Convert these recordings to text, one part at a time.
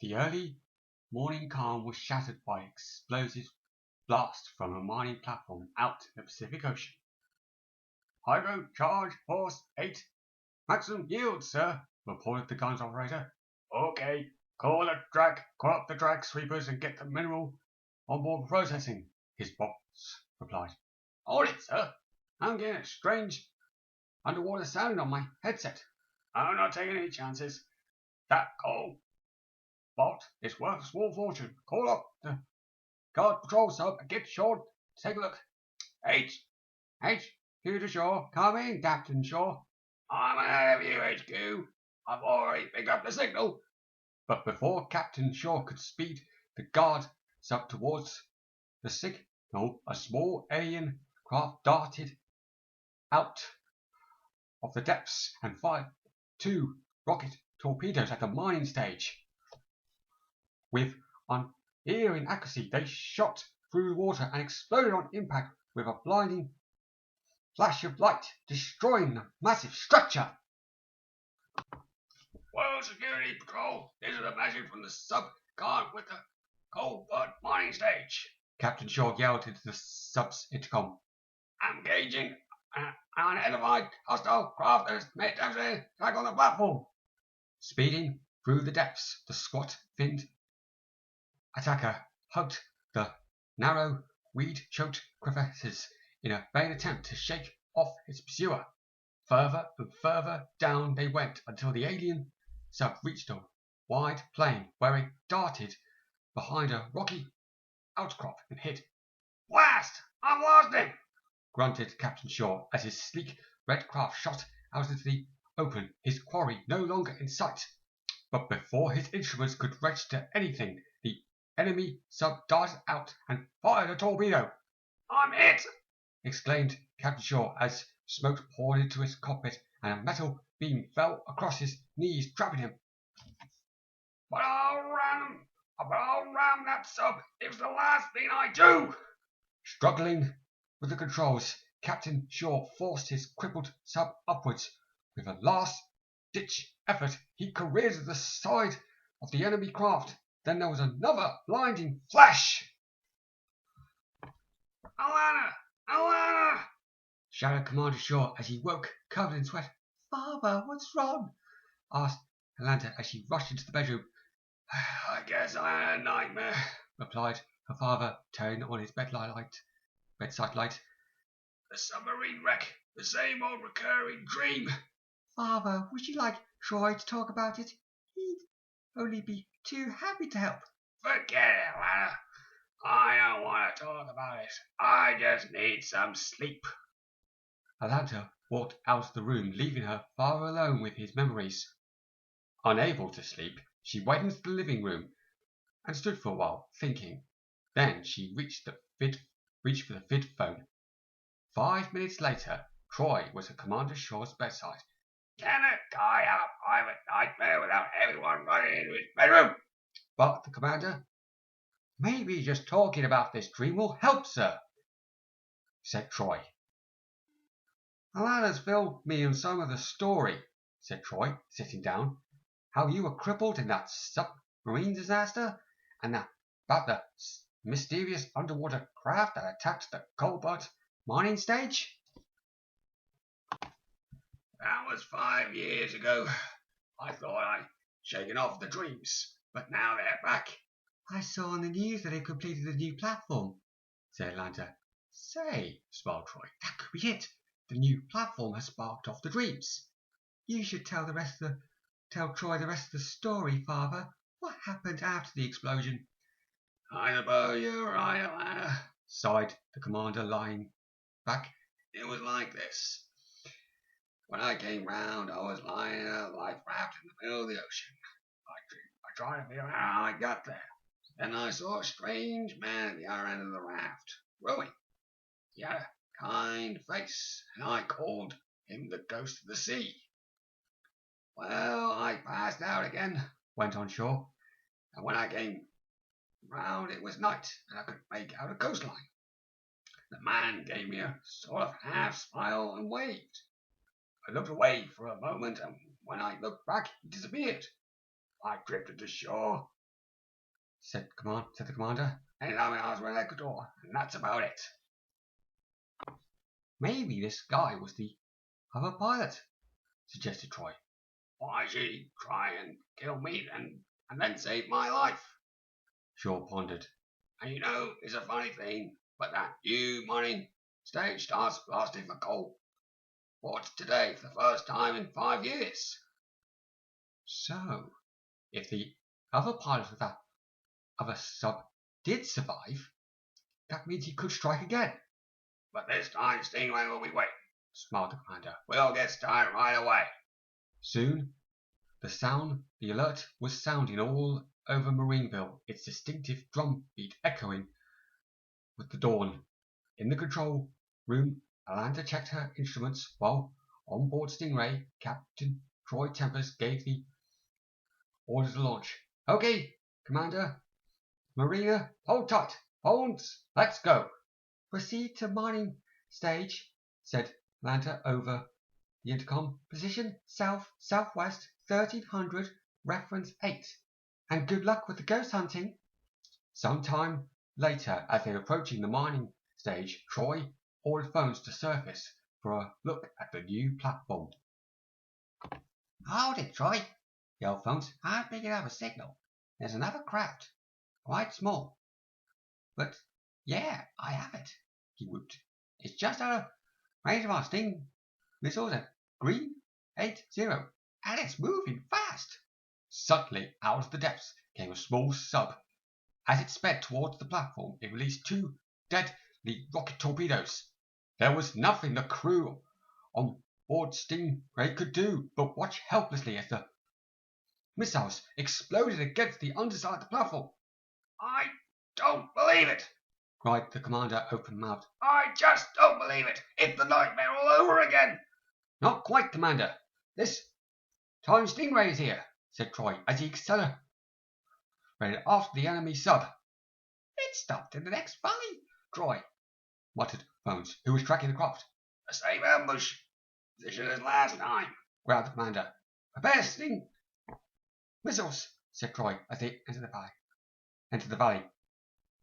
The early morning calm was shattered by explosive blast from a mining platform out in the Pacific Ocean. Hydro charge force 8. Maximum yield, sir, reported the guns operator. Okay, call up the drag sweepers and get the mineral on board processing, his boss replied. Hold it, sir. I'm getting a strange underwater sound on my headset. I'm not taking any chances. That coal bot is worth a small fortune. Call up the guard patrol sub and get Shaw to take a look. H, here to shore. Come in, Captain Shaw. I'm ahead of you, HQ. I've already picked up the signal. But before Captain Shaw could speed the guard sub towards the signal, a small alien craft darted out of the depths and fired 2 rocket torpedoes at the mining stage. With unerring accuracy, they shot through the water and exploded on impact with a blinding flash of light, destroying the massive structure. World Security Patrol, this is a message from the sub-guard with the coal-bud mining stage. Captain Shaw yelled into the sub's intercom. I'm engaging an unidentified hostile craft that has made an attack on the platform. Speeding through the depths, the squat-finned attacker hugged the narrow, weed-choked crevices in a vain attempt to shake off his pursuer. Further and further down they went until the alien sub reached a wide plain where it darted behind a rocky outcrop and hid. Blast! I've lost him! Grunted Captain Shaw as his sleek red craft shot out into the open, his quarry no longer in sight. But before his instruments could register anything, the enemy sub darted out and fired a torpedo. I'm hit! Exclaimed Captain Shaw as smoke poured into his cockpit and a metal beam fell across his knees, trapping him. But I'll ram that sub. It's the last thing I do! Struggling with the controls, Captain Shaw forced his crippled sub upwards. With a last-ditch effort, he careered to the side of the enemy craft. Then there was another blinding flash. Alana! Shouted Commander Shaw as he woke, covered in sweat. Father, what's wrong? Asked Atlanta as she rushed into the bedroom. I guess I had a nightmare, replied her father, turning on his bedside light. The submarine wreck, the same old recurring dream. Father, would you like Troy to talk about it? He'd only be too happy to help. Forget it, Atlanta. I don't want to talk about it. I just need some sleep. Atlanta walked out of the room, leaving her father alone with his memories. Unable to sleep, she went into the living room and stood for a while, thinking. Then she reached for the vid phone. 5 minutes later, Troy was at Commander Shaw's bedside. Can a guy have a private nightmare without everyone running into his bedroom? But the commander. Maybe just talking about this dream will help, sir, said Troy. Alana's filled me in some of the story, said Troy, sitting down. How you were crippled in that submarine disaster, and about the mysterious underwater craft that attacked the coal-bud mining stage. That was 5 years ago. I thought I'd shaken off the dreams, but now they're back. I saw on the news that they completed a new platform, said Atlanta. Say, smiled Troy, that could be it. The new platform has sparked off the dreams. You should tell Troy the rest of the story, Father. What happened after the explosion? I suppose you're right, Atlanta, sighed the commander, lying back. It was like this. When I came round, I was lying in a life raft in the middle of the ocean. I tried to figure out how I got there. Then I saw a strange man at the other end of the raft, rowing. He had a kind face, and I called him the ghost of the sea. Well, I passed out again, went on Shaw, and when I came round it was night, and I could make out a coastline. The man gave me a sort of half smile and waved. I looked away for a moment, and when I looked back, he disappeared. I drifted to shore, said the commander. And I'm an Ecuador, and that's about it. Maybe this guy was the other pilot, suggested Troy. Why should he try and kill me and then save my life? Shaw pondered. And you know, it's a funny thing, but that new mining stage starts blasting for coal. What's today for the first time in 5 years? So, if the other pilot of that other sub did survive, that means he could strike again. But this time Stingray will be waiting, smiled the commander. We'll get started right away. Soon, the alert was sounding all over Marineville, its distinctive drum beat echoing with the dawn. In the control room, Atlanta checked her instruments while on board Stingray, Captain Troy Tempest gave the order to launch. Okay, Commander. Marina, hold tight. Phones, let's go. Proceed to mining stage, said Atlanta over the intercom. Position southwest 1300, reference 8. And good luck with the ghost hunting. Some time later, as they were approaching the mining stage, Troy ordered phones to surface for a look at the new platform. Hold it, Troy, yelled Phones. I'm picking up a signal. There's another craft. Quite small. But, yeah, I have it, he whooped. It's just out of range of our Sting missiles at green 80, and it's moving fast. Suddenly, out of the depths came a small sub. As it sped towards the platform, it released 2 deadly rocket torpedoes. There was nothing the crew on board Stingray could do but watch helplessly as the missiles exploded against the underside of the platform. I don't believe it, cried the commander, open-mouthed. I just don't believe it. It's the nightmare all over again. Not quite, Commander. This time Stingray is here, said Troy, as he accelerated after the enemy sub. It stopped in the next valley, Troy, muttered Phones, who was tracking the craft. The same ambush position as last time, growled the commander. Prepare Sting missiles, said Troy, as they entered the valley.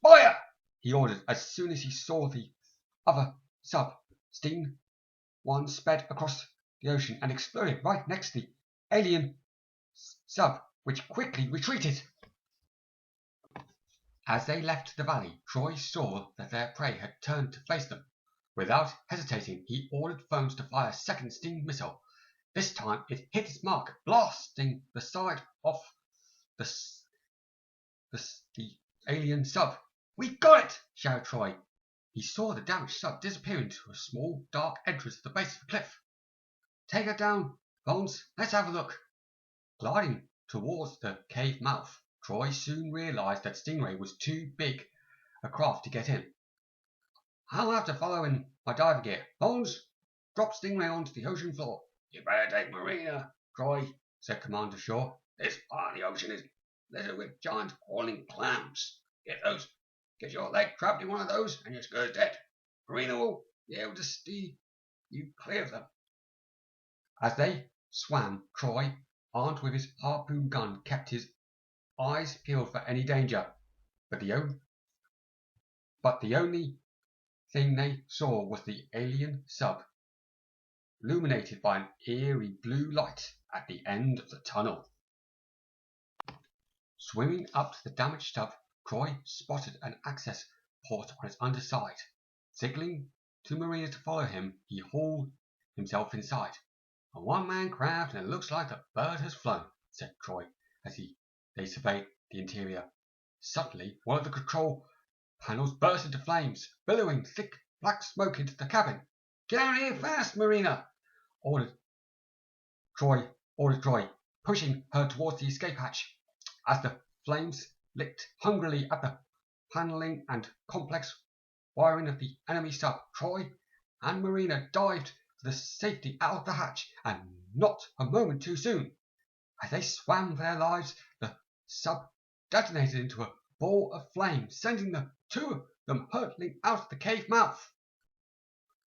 Fire! He ordered as soon as he saw the other sub. Sting 1 sped across the ocean and exploded right next to the alien sub, which quickly retreated. As they left the valley, Troy saw that their prey had turned to face them. Without hesitating, he ordered Phones to fire a second Sting missile. This time it hit its mark, blasting the side off the alien sub. We got it! Shouted Troy. He saw the damaged sub disappear into a small, dark entrance at the base of the cliff. Take her down, Phones. Let's have a look. Gliding towards the cave mouth, Troy soon realized that Stingray was too big a craft to get in. I'll have to follow in my diver gear. Phones, drop Stingray onto the ocean floor. You better take Marina, Troy, said Commander Shaw. This part of the ocean is littered with giant crawling clams. Get your leg trapped in one of those, and you're as good as dead. Marina will be able to steer you clear of them. As they swam, Troy, armed with his harpoon gun, kept his eyes peeled for any danger. But the only thing they saw was the alien sub, illuminated by an eerie blue light at the end of the tunnel. Swimming up to the damaged sub, Troy spotted an access port on its underside. Signaling to Marina to follow him, he hauled himself inside. A one-man craft, and it looks like the bird has flown, said Troy as they surveyed the interior. Suddenly, one of the control panels burst into flames, billowing thick black smoke into the cabin. Get out of here fast, Marina! ordered Troy, pushing her towards the escape hatch. As the flames licked hungrily at the paneling and complex wiring of the enemy sub, Troy and Marina dived for the safety out of the hatch, and not a moment too soon. As they swam for their lives, the sub detonated into a ball of flame, sending the two of them hurtling out of the cave mouth.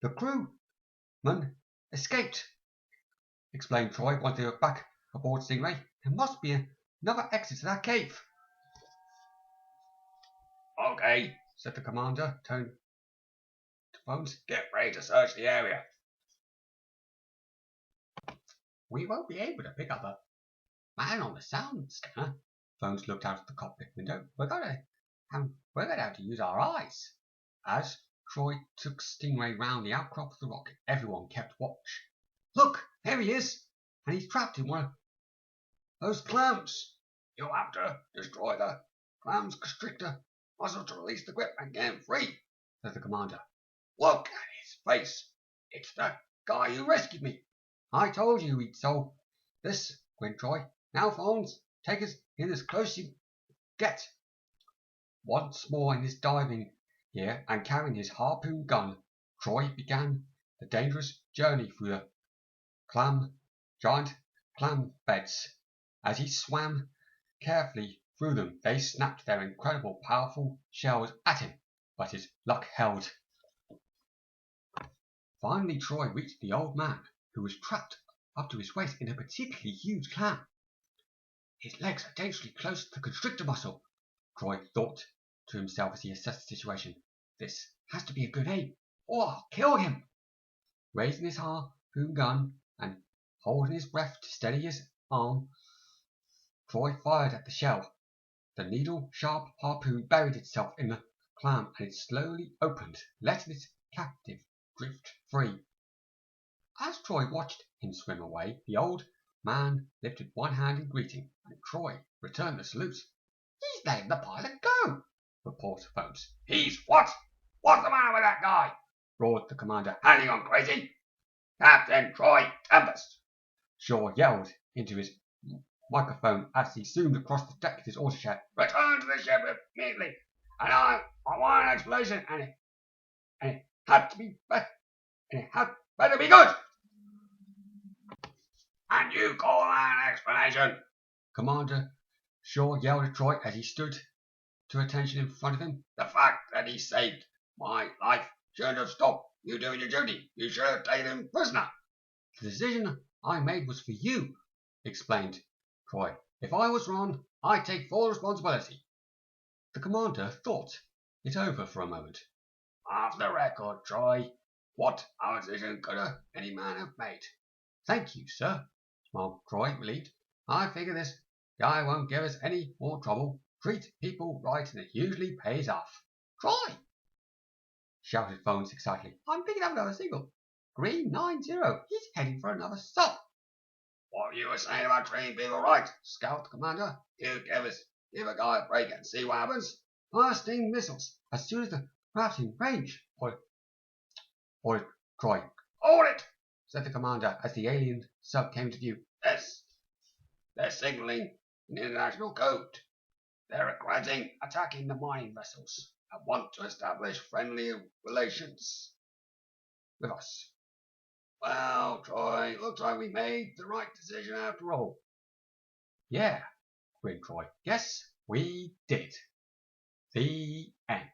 The crewman escaped, explained Troy once they were back aboard Stingray. There must be another exit to that cave. Okay, said the commander, turning to Phones. Get ready to search the area. We won't be able to pick up a man on the sound scanner. Phones looked out of the cockpit window. We're going to have to use our eyes. As Troy took Stingray round the outcrop of the rock, everyone kept watch. Look, there he is, and he's trapped in one of those clams. You'll have to destroy the clam's constrictor muscle to release the grip and get him free, said the commander. Look at his face. It's the guy who rescued me. I told you we'd solve this, grinned Troy. Now, Phones, take us in as close as you get. Once more in his diving gear and carrying his harpoon gun, Troy began the dangerous journey through the giant clam beds. As he swam carefully through them, they snapped their incredible, powerful shells at him, but his luck held. Finally, Troy reached the old man, who was trapped up to his waist in a particularly huge clam. His legs are dangerously close to the constrictor muscle, Troy thought to himself as he assessed the situation. This has to be a good aim, or I'll kill him. Raising his harpoon gun and holding his breath to steady his arm, Troy fired at the shell. The needle-sharp harpoon buried itself in the clam and it slowly opened, letting its captive drift free. As Troy watched him swim away, the old man lifted one hand in greeting, and Troy returned the salute. He's letting the pilot go, reported Phones. He's what? What's the matter with that guy? Roared the commander. Has he gone crazy? Captain Troy Tempest, Shaw yelled into his microphone as he zoomed across the deck of his autoshed. Return to the ship immediately, and I want an explanation, and it had to be better. It had better be good. And you call that an explanation? Commander Shaw yelled at Troy as he stood to attention in front of him. The fact that he saved my life shouldn't have stopped you doing your duty. You should have taken him prisoner. The decision I made was for you, explained Troy. If I was wrong, I'd take full responsibility. The commander thought it over for a moment. Off the record, Troy. What our decision could any man have made. Thank you, sir, smiled Troy, relieved. I figure this guy won't give us any more trouble. Treat people right and it usually pays off. Troy! Shouted Phones excitedly. I'm picking up another signal. Green 90. He's heading for another sub. What you were saying about treating people right, Scout Commander. You give a guy a break and see what happens. Bursting missiles as soon as the craft's in range. Ordered Troy. Hold it, said the commander as the alien sub came to view. They're signaling in international code. They're regretting attacking the mining vessels and want to establish friendly relations with us. Well, Troy, looks like we made the right decision after all. Yeah, grinned Troy. Yes, we did. The end.